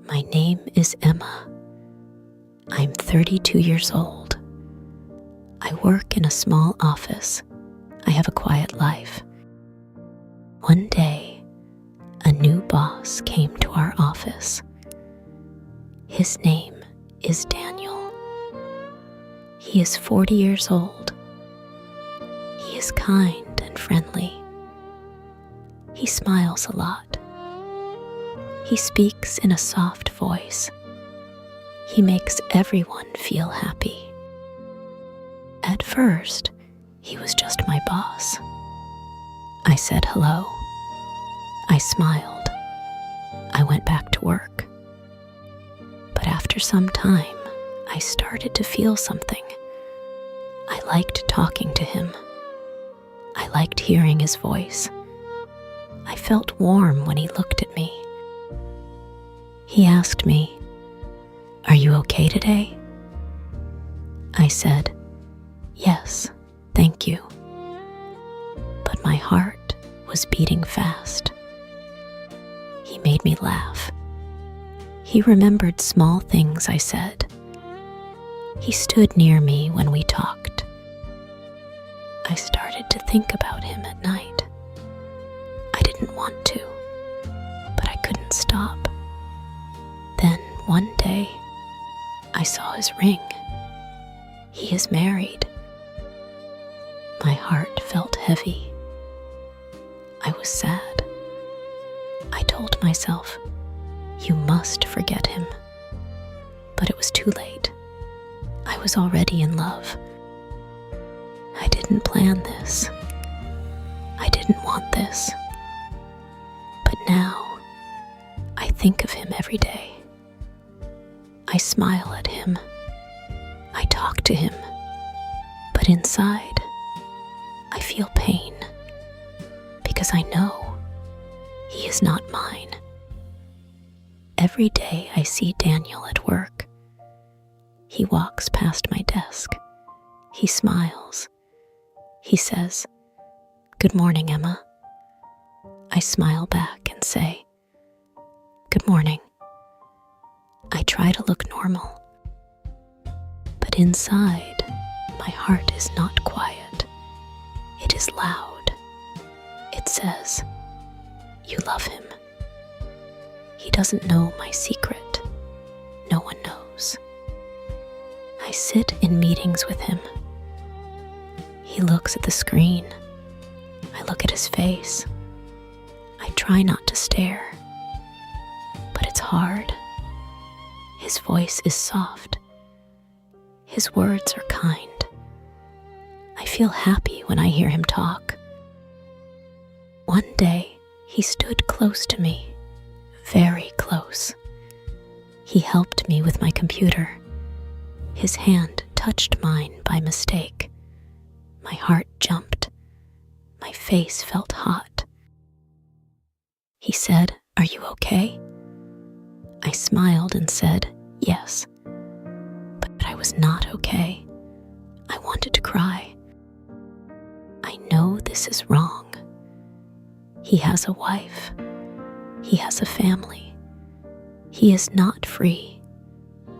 My name is Emma. I'm 32 years old. I work in a small office. I have a quiet life. One day, a new boss came to our office. His name is Daniel. He is 40 years old. He is kind and friendly. He smiles a lot. He speaks in a soft voice. He makes everyone feel happy. At first, he was just my boss. I said hello. I smiled. I went back to work. But after some time, I started to feel something. I liked talking to him. I liked hearing his voice. I felt warm when he looked at me. He asked me, "Are you okay today?" I said, "Yes, thank you." But my heart was beating fast. He made me laugh. He remembered small things I said. He stood near me when we talked. I started to think about him at night. I didn't want to, but I couldn't stop. Then one day, I saw his ring. He is married. My heart felt heavy. I was sad. I told myself, "You must forget him." But it was too late. I was already in love. I didn't plan this. I didn't want this. But now, I think of him every day. I smile at him. I talk to him. But inside, I feel pain because I know he is not mine. Every day I see Daniel at work. He walks past my desk. He smiles. He says, "Good morning, Emma." I smile back and say, "Good morning." I try to look normal. But inside, my heart is not quiet. It is loud. It says, "You love him." He doesn't know my secret. No one knows. I sit in meetings with him. He looks at the screen. I look at his face. I try not to stare. But it's hard. His voice is soft. His words are kind. I feel happy when I hear him talk. One day, he stood close to me, very close. He helped me with my computer. His hand touched mine by mistake. My heart jumped. My face felt hot. He said, "Are you okay?" I smiled and said, "Yes." But I was not okay. I wanted to cry. I know this is wrong. He has a wife. He has a family. He is not free.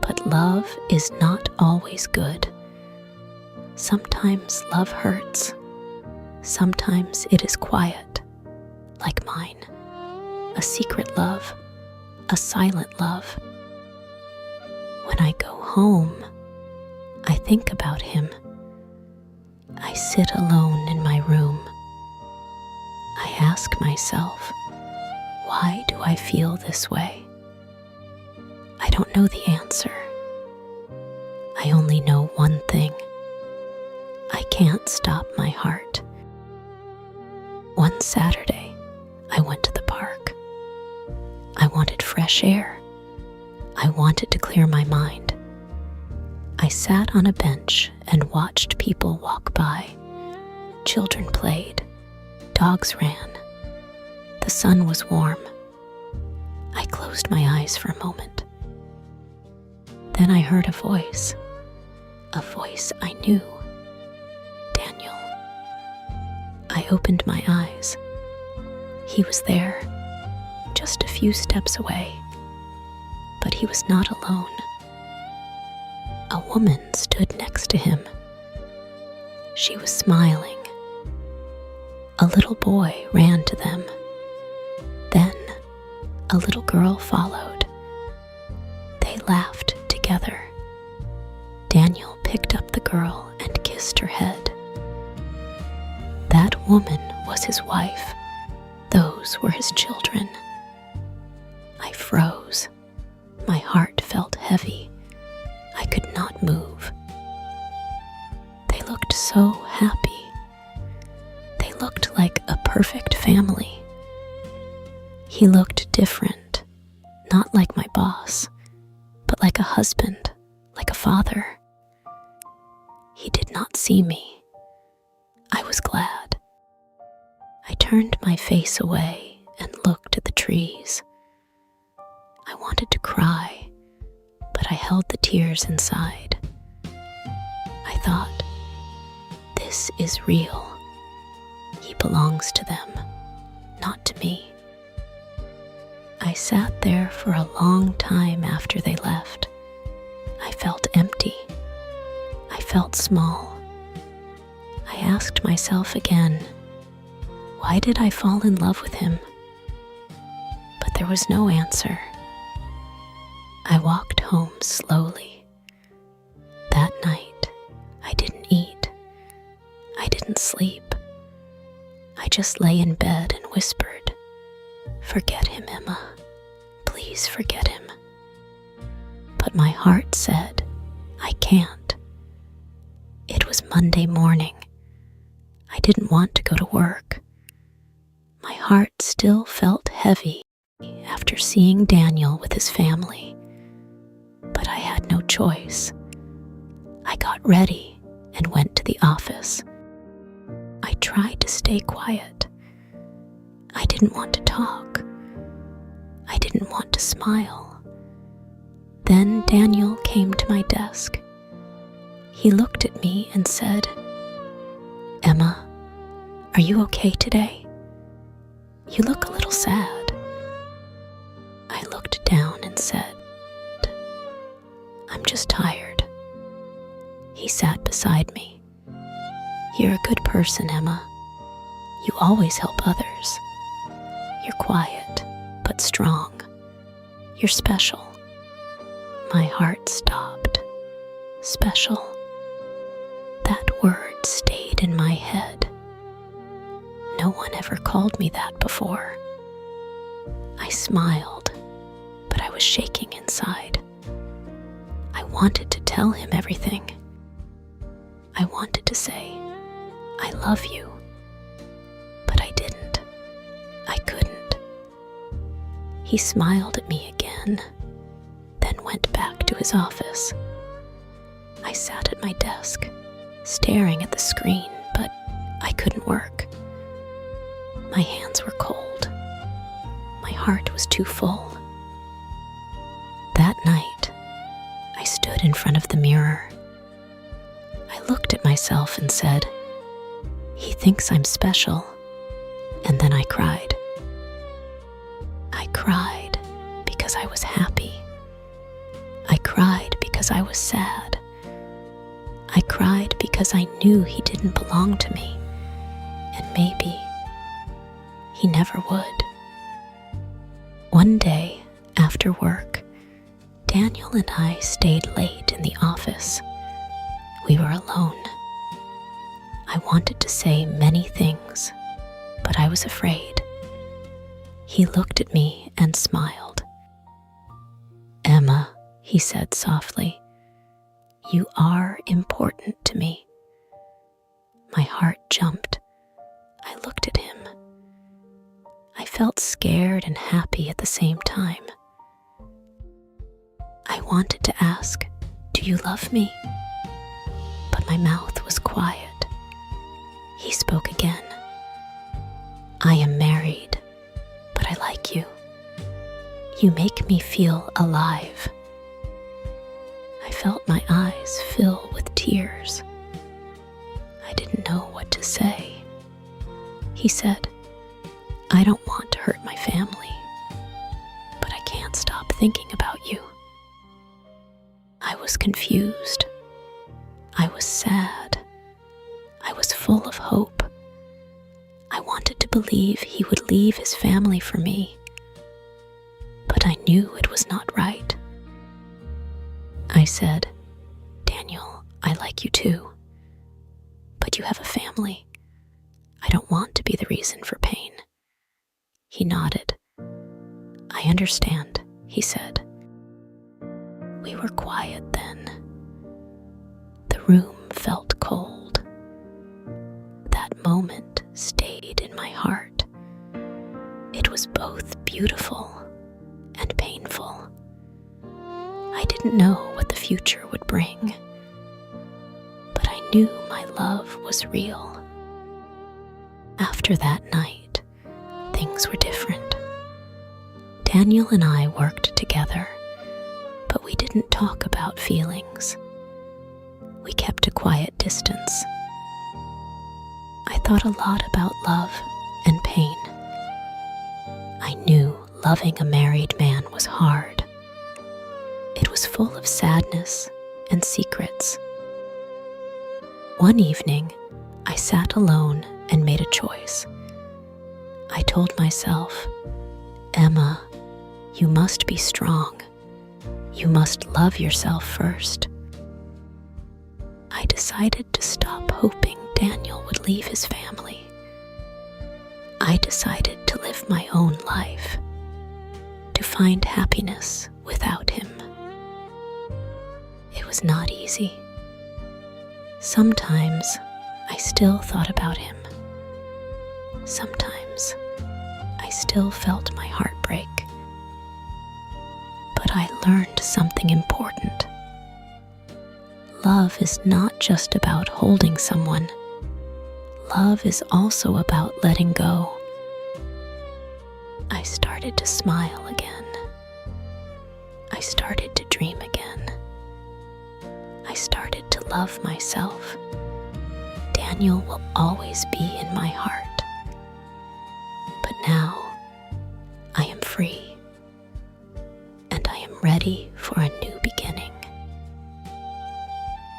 But love is not always good. Sometimes love hurts. Sometimes it is quiet, like mine. A secret love, a silent love. When I go home, I think about him. I sit alone in my room. I ask myself, why do I feel this way? I don't know the answer. I only know one thing. I can't stop my heart. One Saturday, I went to the park. I wanted fresh air. I wanted to clear my mind. I sat on a bench and watched people walk by. Children played. Dogs ran. The sun was warm. I closed my eyes for a moment. Then I heard a voice I knew. Daniel. I opened my eyes. He was there, just a few steps away. But he was not alone. A woman stood next to him. She was smiling. A little boy ran to them. Then a little girl followed. They laughed together. Daniel picked up the girl and kissed her head. That woman was his wife. Those were his children. I froze. My heart felt heavy. I could not move. They looked so happy. They looked like a perfect family. He looked different, not like my boss, but like a husband, like a father. He did not see me. I was glad. I turned my face away and looked at the trees. I wanted to cry, but I held the tears inside. I thought, this is real. He belongs to them, not to me. I sat there for a long time after they left. I felt empty. I felt small. I asked myself again, why did I fall in love with him? But there was no answer. I walked home slowly. That night, I didn't eat. I didn't sleep. I just lay in bed and whispered, forget him, Emma. Please forget him. But my heart said, I can't. It was Monday morning. I didn't want to go to work. My heart still felt heavy after seeing Daniel with his family. But I had no choice. I got ready and went to the office. I tried to stay quiet. I didn't want to talk. I didn't want to smile. Then Daniel came to my desk. He looked at me and said, Emma, are you okay today? You look a little sad. I looked down and said, I'm just tired. He sat beside me. You're a good person, Emma. You always help others. You're quiet, but strong. You're special. My heart stopped. Special. That word stayed in my head. No one ever called me that before. I smiled, but I was shaking inside. I wanted to tell him everything. I wanted to say, I love you. But I didn't. I couldn't. He smiled at me again, then went back to his office. I sat at my desk, staring at the screen, but I couldn't work. My hands were cold. My heart was too full. That night, I stood in front of the mirror. I looked at myself and said, he thinks I'm special. And then I cried. I cried because I was happy. I cried because I was sad. I cried because I knew he didn't belong to me. And maybe he never would. One day, after work, Daniel and I stayed late in the office. We were alone. I wanted to say many things, but I was afraid. He looked at me and smiled. Emma, he said softly, you are important to me. My heart jumped. I looked at him. I felt scared and happy at the same time. I wanted to ask, do you love me? But my mouth was quiet. He spoke again. I am married, but I like you. You make me feel alive. I felt my eyes fill with tears. I didn't know what to say. He said, I don't want to hurt my family, but I can't stop thinking about you. was confused. I was sad. I was full of hope. I wanted to believe he would leave his family for me, but I knew it was not right. I said, "Daniel, I like you too, but you have a family. I don't want to be the reason for pain." He nodded. "I understand," he said. We were quiet then. The room felt cold. That moment stayed in my heart. It was both beautiful and painful. I didn't know what the future would bring, but I knew my love was real. After that night, things were different. Daniel and I worked together, but we didn't talk about feelings. We kept a quiet distance. I thought a lot about love and pain. I knew loving a married man was hard. It was full of sadness and secrets. One evening, I sat alone and made a choice. I told myself, "Emma, you must be strong. You must love yourself first." I decided to stop hoping Daniel would leave his family. I decided to live my own life, to find happiness without him. It was not easy. Sometimes I still thought about him. Sometimes I still felt my heart break. But I learned something important. Love is not just about holding someone. Love is also about letting go. I started to smile again. I started to dream again. I started to love myself. Daniel will always be in my heart. But now, I am free, and I am ready for a new beginning.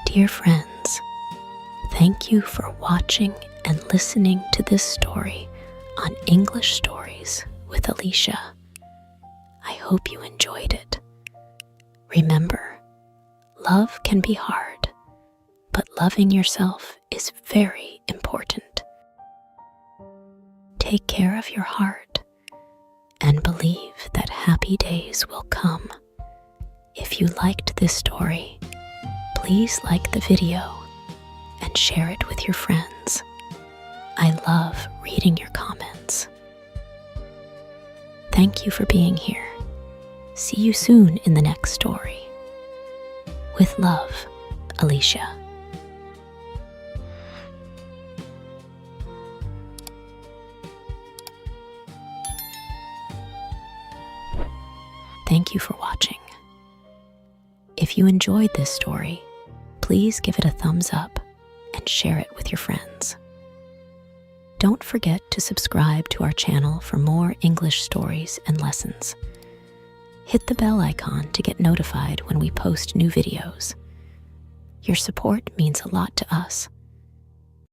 Dear friends, thank you for watching and listening to this story on English Stories with Alicia. I hope you enjoyed it. Remember, love can be hard, but loving yourself is very important. Take care of your heart and believe that happy days will come. If you liked this story, please like the video and share it with your friends. I love reading your comments. Thank you for being here. See you soon in the next story. With love, Alicia. Thank you for watching. If you enjoyed this story, please give it a thumbs up and share it with your friends. Don't forget to subscribe to our channel for more English stories and lessons. Hit the bell icon to get notified when we post new videos. Your support means a lot to us.